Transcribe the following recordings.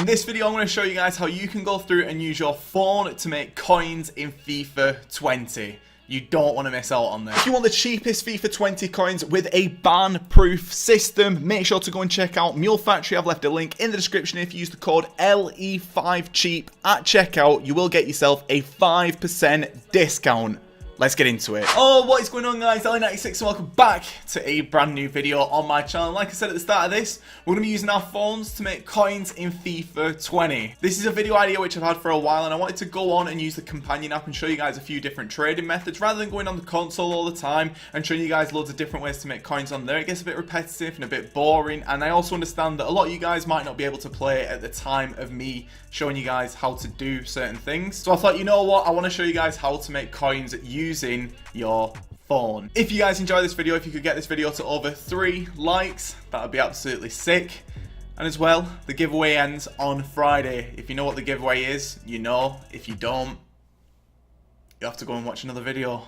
In this video, I'm going to show you guys how you can go through and use your phone to make coins in FIFA 20. You don't want to miss out on this. If you want the cheapest FIFA 20 coins with a ban-proof system, make sure to go and check out Mule Factory. I've left a link in the description. If you use the code LE5CHEAP at checkout, you will get yourself a 5% discount. Let's get into it. Oh, what is going on, guys? LE96 and welcome back to a brand new video on my channel. Like I said at the start of this, we're going to be using our phones to make coins in FIFA 20. This is a video idea which I've had for a while, and I wanted to go on and use the companion app and show you guys a few different trading methods rather than going on the console all the time and showing you guys loads of different ways to make coins on there. It gets a bit repetitive and a bit boring, and I also understand that a lot of you guys might not be able to play at the time of me showing you guys how to do certain things. So I thought, you know what, I want to show you guys how to make coins using your phone. If you guys enjoy this video, if you could get this video to over 3 likes, that would be absolutely sick. And as well, the giveaway ends on Friday. If you know what the giveaway is, you know. If you don't, you have to go and watch another video.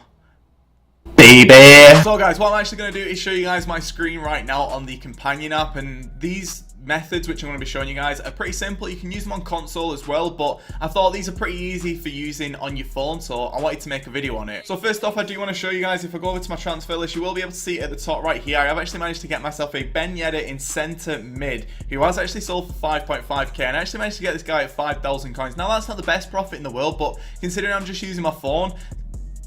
Baby! So guys, what I'm actually going to do is show you guys my screen right now on the companion app, and these methods which I'm going to be showing you guys are pretty simple. You can use them on console as well, but I thought these are pretty easy for using on your phone, so I wanted to make a video on it. So first off, I do want to show you guys, if I go over to my transfer list, you will be able to see it at the top right here. I have actually managed to get myself a Ben Yedder in centre mid, who was actually sold for 5.5k, and I actually managed to get this guy at 5,000 coins. Now that's not the best profit in the world, but considering I'm just using my phone,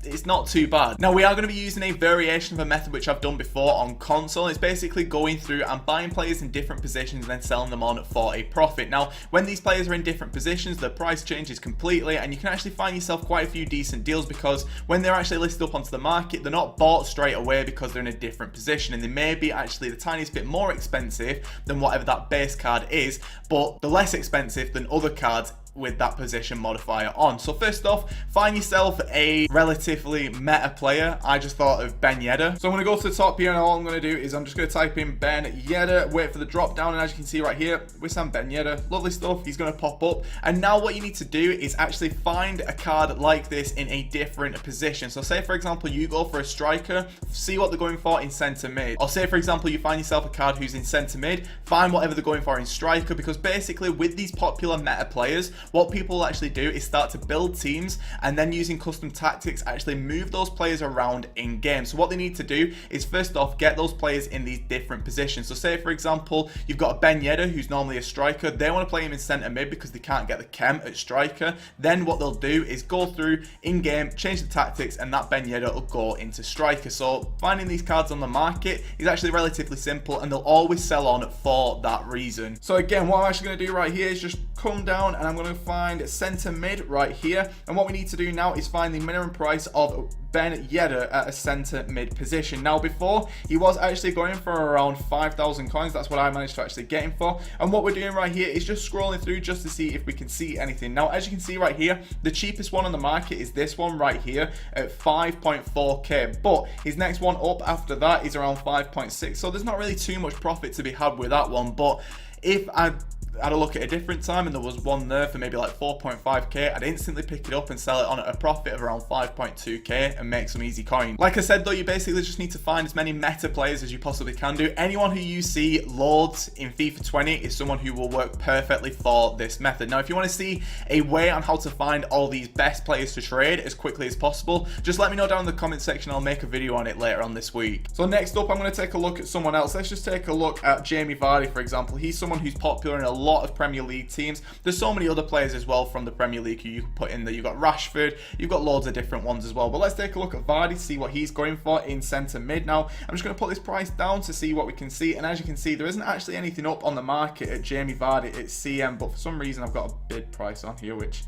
it's not too bad. Now we are going to be using a variation of a method which I've done before on console. It's basically going through and buying players in different positions and then selling them on for a profit. Now when these players are in different positions, the price changes completely, and you can actually find yourself quite a few decent deals, because when they're actually listed up onto the market, they're not bought straight away because they're in a different position, and they may be actually the tiniest bit more expensive than whatever that base card is, but they're less expensive than other cards with that position modifier on. So first off, find yourself a relatively meta player. I just thought of Ben Yedder. So I'm going to go to the top here, and all I'm going to do is I'm just going to type in Ben Yedder, wait for the drop down, and as you can see right here, Wissam Ben Yedder, lovely stuff, he's going to pop up. And now what you need to do is actually find a card like this in a different position. So say for example you go for a striker, see what they're going for in centre mid. Or say for example you find yourself a card who's in centre mid, find whatever they're going for in striker, because basically with these popular meta players, what people actually do is start to build teams, and then using custom tactics actually move those players around in game. So what they need to do is first off get those players in these different positions. So say for example you've got a Ben Yedder who's normally a striker, they want to play him in centre mid because they can't get the chem at striker. Then what they'll do is go through in game, change the tactics, and that Ben Yedder will go into striker. So finding these cards on the market is actually relatively simple, and they'll always sell on for that reason. So again, what I'm actually going to do right here is just come down, and I'm going to find centre mid right here, and what we need to do now is find the minimum price of Ben Yedder at a centre mid position. Now before, he was actually going for around 5,000 coins. That's what I managed to actually get him for, and what we're doing right here is just scrolling through just to see if we can see anything. Now as you can see right here, the cheapest one on the market is this one right here at 5.4k, but his next one up after that is around 5.6, so there's not really too much profit to be had with that one. But if I had a look at a different time and there was one there for maybe like 4.5k, I'd instantly pick it up and sell it on at a profit of around 5.2k and make some easy coin. Like I said though, you basically just need to find as many meta players as you possibly can do. Anyone who you see loads in FIFA 20 is someone who will work perfectly for this method. Now if you want to see a way on how to find all these best players to trade as quickly as possible, just let me know down in the comment section. I'll make a video on it later on this week. So next up, I'm going to take a look at someone else. Let's just take a look at Jamie Vardy, for example. He's someone who's popular in a lot of Premier League teams. There's so many other players as well from the Premier League who you can put in there. You've got Rashford, you've got loads of different ones as well. But let's take a look at Vardy, see what he's going for in centre mid. Now I'm just going to put this price down to see what we can see, and as you can see, there isn't actually anything up on the market at Jamie Vardy. It's CM, but for some reason I've got a bid price on here which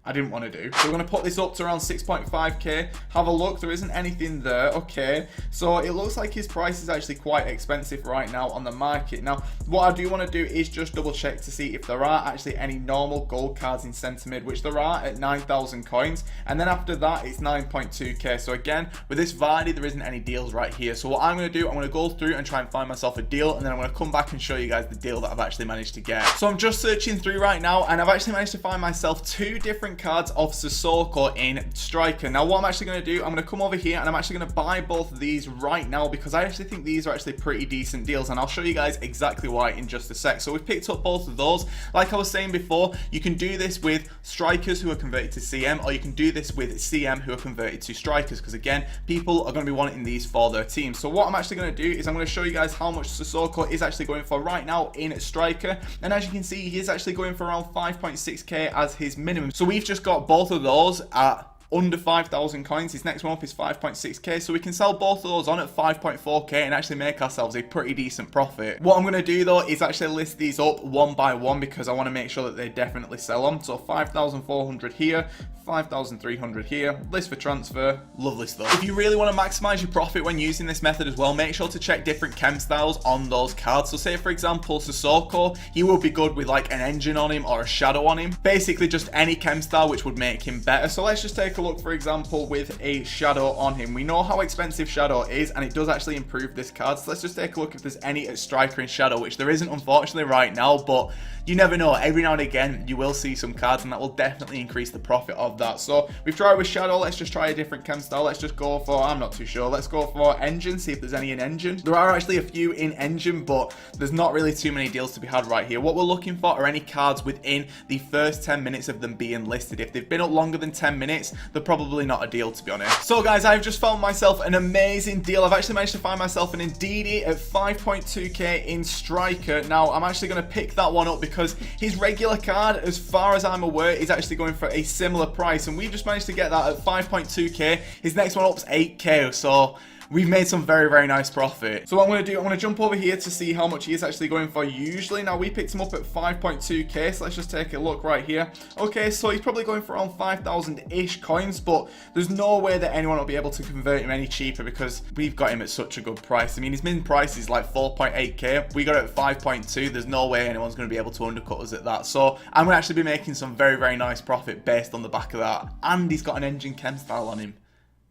I didn't want to do. So we're going to put this up to around 6.5k. Have a look, there isn't anything there. Okay, so it looks like his price is actually quite expensive right now on the market. Now what I do want to do is just double check to see if there are actually any normal gold cards in centre mid, which there are at 9,000 coins, and then after that it's 9.2k. so again, with this Vardy there isn't any deals right here. So what I'm going to do, I'm going to go through and try and find myself a deal, and then I'm going to come back and show you guys the deal that I've actually managed to get. So I'm just searching through right now, and I've actually managed to find myself 2 different different cards of Sissoko in Striker. Now what I'm actually going to do, I'm going to come over here and I'm actually going to buy both of these right now because I actually think these are actually pretty decent deals, and I'll show you guys exactly why in just a sec. So we've picked up both of those. Like I was saying before, you can do this with strikers who are converted to CM, or you can do this with CM who are converted to strikers, because again, people are going to be wanting these for their team. So what I'm actually going to do is I'm going to show you guys how much Sissoko is actually going for right now in Striker, and as you can see, he is actually going for around 5.6k as his minimum. So we've just got both of those at under 5,000 coins. His next one up is 5.6k, so we can sell both of those on at 5.4k and actually make ourselves a pretty decent profit. What I'm going to do though is actually list these up one by one because I want to make sure that they definitely sell on. So 5,400 here, 5,300 here, list for transfer, lovely stuff. If you really want to maximize your profit when using this method as well, make sure to check different chem styles on those cards. So say for example Sissoko, he will be good with like an engine on him or a shadow on him, basically just any chem style which would make him better. So let's just take a look, for example, with a shadow on him. We know how expensive shadow is, and it does actually improve this card. So let's just take a look if there's any at striker in shadow, which there isn't unfortunately right now, but you never know. Every now and again you will see some cards, and that will definitely increase the profit of that. So we've tried with shadow. Let's just try a different chem style. Let's just go for, I'm not too sure, let's go for engine, see if there's any in engine. There are actually a few in engine, but there's not really too many deals to be had right here. What we're looking for are any cards within the first 10 minutes of them being listed. If they've been up longer than 10 minutes, they're probably not a deal, to be honest. So guys, I've just found myself an amazing deal. I've actually managed to find myself an Ndidi at 5.2k in Striker. Now I'm actually going to pick that one up because his regular card, as far as I'm aware, is actually going for a similar price, and we've just managed to get that at 5.2k. His next one up's 8k, so we've made some very, very nice profit. So what I'm going to do, I'm going to jump over here to see how much he is actually going for usually. Now we picked him up at 5.2k, so let's just take a look right here. Okay, so he's probably going for around 5,000-ish coins, but there's no way that anyone will be able to convert him any cheaper because we've got him at such a good price. I mean, his min price is like 4.8k. We got it at 5.2. There's no way anyone's going to be able to undercut us at that. So I'm going to actually be making some very, very nice profit based on the back of that. And he's got an engine chem style on him.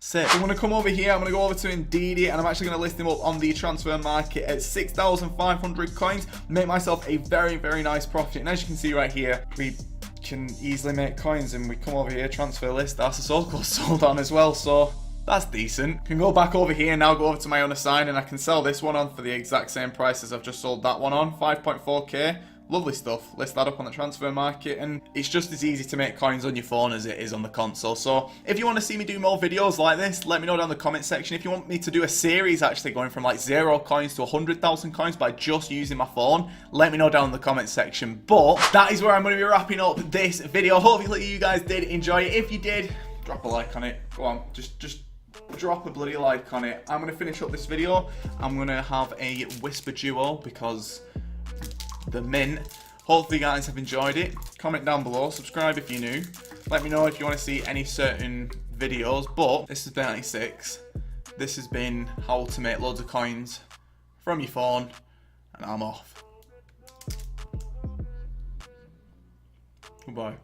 Sick. So I'm going to come over here, I'm going to go over to Ndidi, and I'm actually going to list him up on the transfer market at 6,500 coins, make myself a very, very nice profit. And as you can see right here, we can easily make coins, and we come over here, transfer list, our Sissoko sold on as well, so that's decent. Can go back over here now, go over to my unassigned, and I can sell this one on for the exact same price as I've just sold that one on, 5.4k. Lovely stuff. List that up on the transfer market, and it's just as easy to make coins on your phone as it is on the console. So if you want to see me do more videos like this, let me know down in the comment section. If you want me to do a series actually going from like 0 coins to 100,000 coins by just using my phone, let me know down in the comment section. But that is where I'm going to be wrapping up this video. Hopefully you guys did enjoy it. If you did, drop a like on it. Go on, just drop a bloody like on it. I'm going to finish up this video. I'm going to have a whisper duo because the mint. Hopefully you guys have enjoyed it. Comment down below, subscribe if you're new. Let me know if you want to see any certain videos. But this has been 96. This has been how to make loads of coins from your phone, and I'm off. Goodbye.